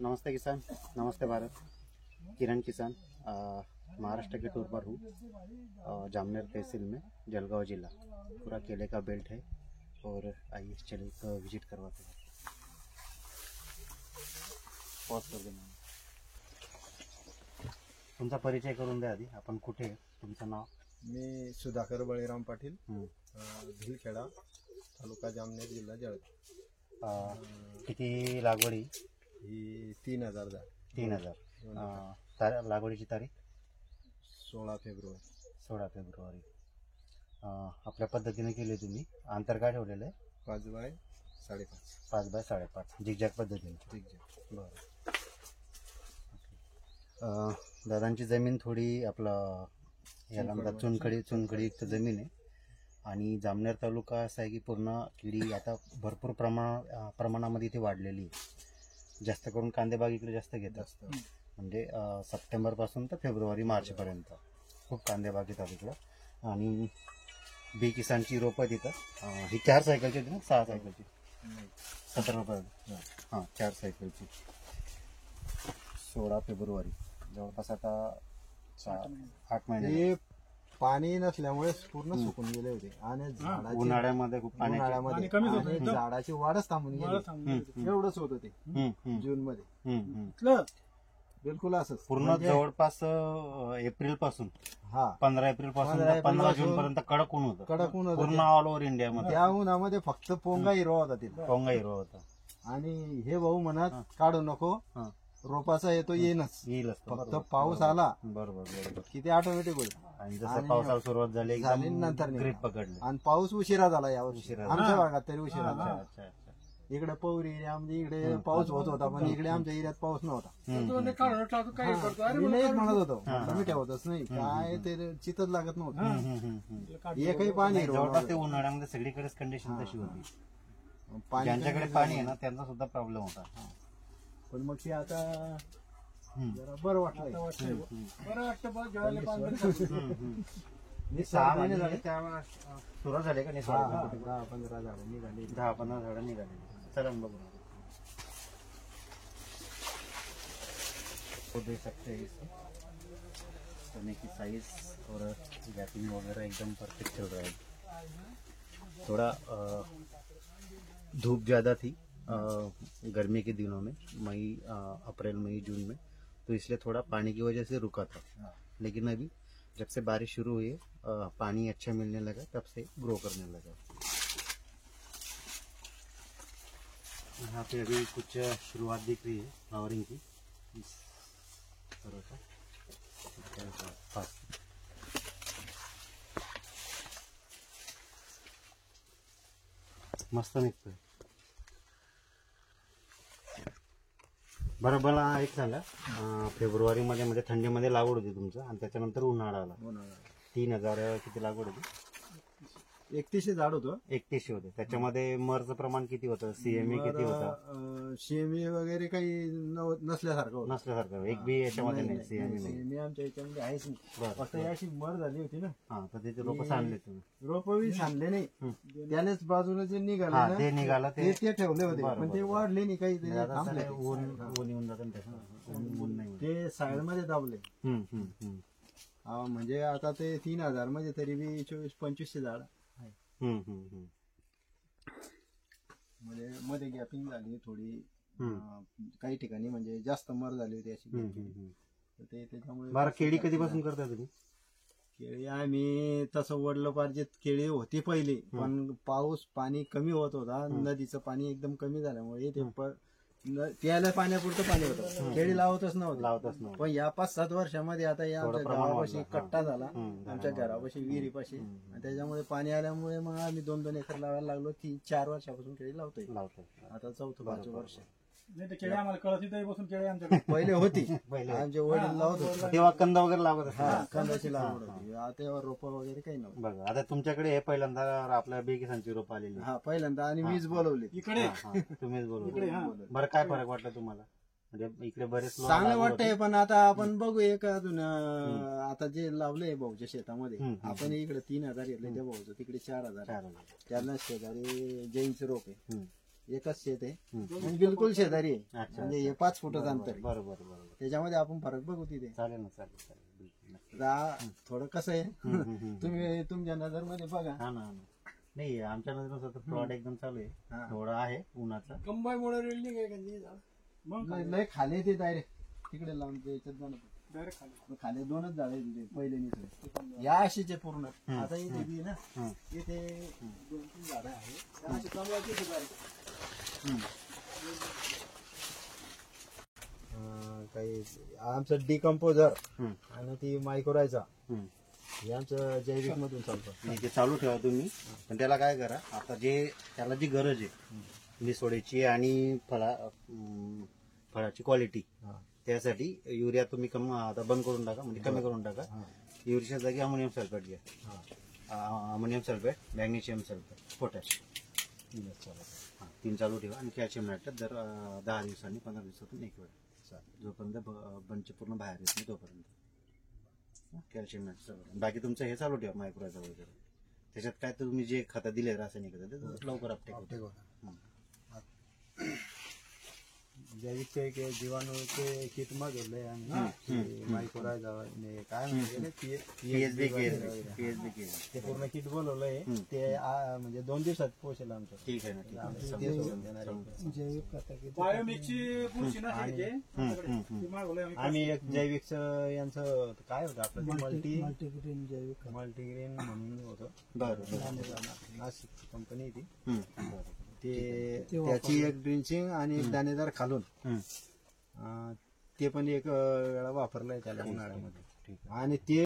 नमस्ते किसान, नमस्ते भारत। किरण किसान महाराष्ट्र के tour पर हूँ। जामनेर तहसील में जलगांव जिला पूरा केले का बेल्ट है और आइए चलिए विजिट करवाते हैं। पॉज कर देना। तुमचा परिचय करून द्या आधी, आपण कुठे आहे, तुमचं नाव? मी सुधाकर बळीराम पाटील, भिलखेडा, तालुका जामनेर, जिल्हा जळगाव। किती लागवडी? ही 3000 झाड। 3000। लागवडीची तारीख 16 फेब्रुवारी। 16 फेब्रुवारी। आपल्या पद्धतीने केली तुम्ही। अंतर काय ठेवलेलं आहे? 5 बाय 5.5। 5 बाय 5.5 झिगझॅग पद्धतीने। झिगझॅग। बरं। दादांची जमीन थोडी आपलं याला म्हणतात चुनखडी जमीन आहे आणि जामनेर तालुका असा आहे की पूर्ण किडी आता भरपूर प्रमाणामध्ये इथे वाढलेली आहे। जास्त करून कांदेबाग इकडे जास्त घेतात, म्हणजे सप्टेंबर पासून तर फेब्रुवारी मार्च पर्यंत खूप कांदेबाग येतात इकडं। आणि बी किसानची रोपं तिथं ही 4 सायकलची होती ना, 6 सायकलची 17 रुपये। हां 4 सायकलची। 16 फेब्रुवारी जवळपास आता 8 महिने। हे पाणी नसल्यामुळे पूर्ण सुकून गेले होते आणि उन्हाळ्यामध्ये खूप उन्हाळ्यामध्ये झाडाची वाढच थांबून गेली। एवढंच होतं ते जून मध्ये। बिलकुल असं पूर्ण जवळपास एप्रिल पासून 15 एप्रिल पासून 15 जून पर्यंत कडक ऊन होतं। कडक ऊन होतं पूर्ण ऑल ओव्हर इंडियामध्ये। त्या उन्हामध्ये फक्त पोंगा हिरवा होता तिथे, पोंगा हिरवा होता। आणि हे भाऊ म्हणत काढू नको, रोपाचा येतो येईलच, फक्त पाऊस आला बरोबर की ते ऑटोमॅटिक होईल। आणि जसं पावसाला सुरुवात झाली नंतर ग्रीप पकडली आणि पाऊस उशिरा झाला यावर्षी, आमच्या भागात तरी उशिरा झाला। इकडे पौरी आमच्या इकडे पाऊस होत होता, पण इकडे आमच्या एरियात पाऊस नव्हता। मी नाहीच म्हणत होतो, मी ठेवतच नाही, काय ते चितच लागत नव्हतं एकही पाणी। जवळपास ते उन्हाळ्यामध्ये सगळीकडेच कंडिशन तशी होती। ज्यांच्याकडे पाणी आहे ना त्यांचा सुद्धा प्रॉब्लेम होता। पण मग ते आता जरा बरं वाटलं, बरं वाटतं। मी 6 महिने झाले त्या सुरुवात झाली का? 10-15 झाडं निघाली। 10-15 झाडं निघाली। चला बघू, तो देख सकते हैं इसको, तने की साइज और गैपिंग वगैरह एकदम परफेक्ट चल रहा है। थोड़ा धूप ज़्यादा थी गर्मी के दिनों में, मई अप्रैल मई जून में, तो इसलिए थोड़ा पानी की वजह से रुका था। लेकिन अभी जब से बारिश शुरू हुई है पानी अच्छा मिलने लगा, तब से ग्रो करने लगा। यहाँ पे अभी कुछ शुरुआत दिख रही है फ्लावरिंग की इस तरह का। मस्त निघतोय। बरं, मला एक सांगा, फेब्रुवारी मध्ये म्हणजे थंडीमध्ये लागवड होती तुमचं आणि त्याच्यानंतर उन्हाळा आला। 3000 किती लागवड होती? 3100 झाड होतं। 3100 होते। त्याच्यामध्ये मरचं प्रमाण किती होतं? सीएमई किती होतं? सीएमई वगैरे काही नसल्यासारखं एक बी याच्यामध्ये नाही, सीएमई नाही। सीएमई आमच्या याच्यामध्ये आहेच नाही, फक्त याची मर झाली होती ना। हा, तर त्याचे रोप सांडले तुम्ही? रोप बी सांडले नाही, त्यानेच बाजूला जे निघाले ते निघालं ते ठेवले होते, पण ते वाढले नाही काही। ऊन येऊन जातं ऊन नाही, ते साईड मध्ये दाबले। म्हणजे आता ते 3000 मध्ये तरी बी 2400-2500 झाड आहे। मध्ये गॅपिंग झाली थोडी, काही ठिकाणी म्हणजे जास्त मर झाली होती अशी। ते त्याच्यामुळे। बरं, केळी कधीपासून करता तुम्ही? केळी आम्ही तसं वडलोपार्जित केळी होती पहिली, पण पाऊस पाणी कमी होत होता, नदीचं पाणी एकदम कमी झाल्यामुळे ते प्यायला पाण्यापुरतं पाणी होतं, केळी लावतच नव्हतं। पण या 5-7 वर्षामध्ये आता या आमच्या गावापाशी कट्टा झाला, आमच्या घरापाशी विहिरीपाशी, त्याच्यामुळे पाणी आल्यामुळे मग आम्ही 2-2 एकर लावायला लागलो। 4 वर्षापासून केळी लावतोय, आता 4th-5th वर्ष। पहिले होती, आमचे वडील लावत होते तेव्हा कंद वगैरे लावत असते। कंदाची लागवड होती, आता रोपं वगैरे काही नव्हतं। बघा, आता तुमच्याकडे हे पहिल्यांदा आपल्या बी किसानची रोप आलेली? पहिल्यांदा, आणि मीच बोलवली इकडे। तुम्हीच बोलवली? बरं, काय फरक वाटला तुम्हाला? म्हणजे इकडे बरेच चांगलं वाटतंय, पण आता आपण बघू एक अजून आता जे लावलंय भाऊच्या शेतामध्ये, आपण इकडे 3000 घेतले, त्या भाऊचं तिकडे 4000, त्यांना शेजारी जैनचं रोप आहे, एकच शेत आहे आणि बिलकुल शेजारी आहे. अच्छा. म्हणजे हे 5 फुटाचं अंतर आहे. बरोबर बरोबर त्याच्यामध्ये आपण फरक बघू तिथे. चालेल ना चालेल चालेल बिलकुल नक्की. थोडं कसं आहे तुम्ही तुमच्या नजरमध्ये बघा. हा ना नाही आमच्या नजरेनुसार प्लॉट एकदम चालू आहे. हा. थोडा आहे उन्हाचा कंबाईमुळे रेल्डिंग आहे का मग लय खाली ते डायरेक्ट तिकडे लावून ते याच्यात जाणं. डायरेक्ट खाली खाली 2च झाड आहे तिथे पहिले निसरे या अशीचे पूर्ण. आता इथे बी ना इथे 2-3 झाडं आहेत त्या अशी कमळाची सुद्धा आहेत. काही आमचं डिकम्पोजर आणि ती मायक्रोरायझा हे आमचं जैविक मधून चालतं. नाही ते चालू ठेवा तुम्ही पण त्याला काय करा आता त्याला जी गरज आहे मिसोडीची आणि फळाची क्वालिटी त्यासाठी युरिया तुम्ही आता बंद करून टाका म्हणजे कमी करून टाका. युरियाच्या जागी अमोनियम सल्फेट घ्या. Ammonium sulphate magnesium sulphate potash 3 चालू ठेवा आणि कॅल्शियम नायट्रेट दर 10 दिवसांनी 15 दिवसातून एक वेळ जोपर्यंत बंच पूर्ण बाहेर येत नाही तोपर्यंत कॅल्शियम नायट्रेट. बाकी तुमचं हे चालू ठेवा मायक्रोरायझा वगैरे. त्याच्यात काय तुम्ही जे खतं दिले रासायनिक खतं ते लवकर अपटेक होतं. जैविकचे एक जीवाणूचे किट मागवलंय आम्ही मायक्रोरायझा काय म्हणजे पीएचबी ते पूर्ण किट बोलवलंय ते म्हणजे 2 दिवसात पोहोचेल आमचं. ठीक आहे ना ठीक आहे. बायोमिकची बुरशी ना ती मागवलंय आम्ही. आम्ही एक जैविक यांचं काय होतं आपलं मल्टीग्रेन जैविक मल्टीग्रेन म्हणून होतं. बरं नाशिक कंपनी ती ते त्याची एक ड्रिंचिंग आणि एक दाणेदार खालून ते पण एक वेळा वापरलंय त्याला उन्हाळ्यामध्ये आणि ते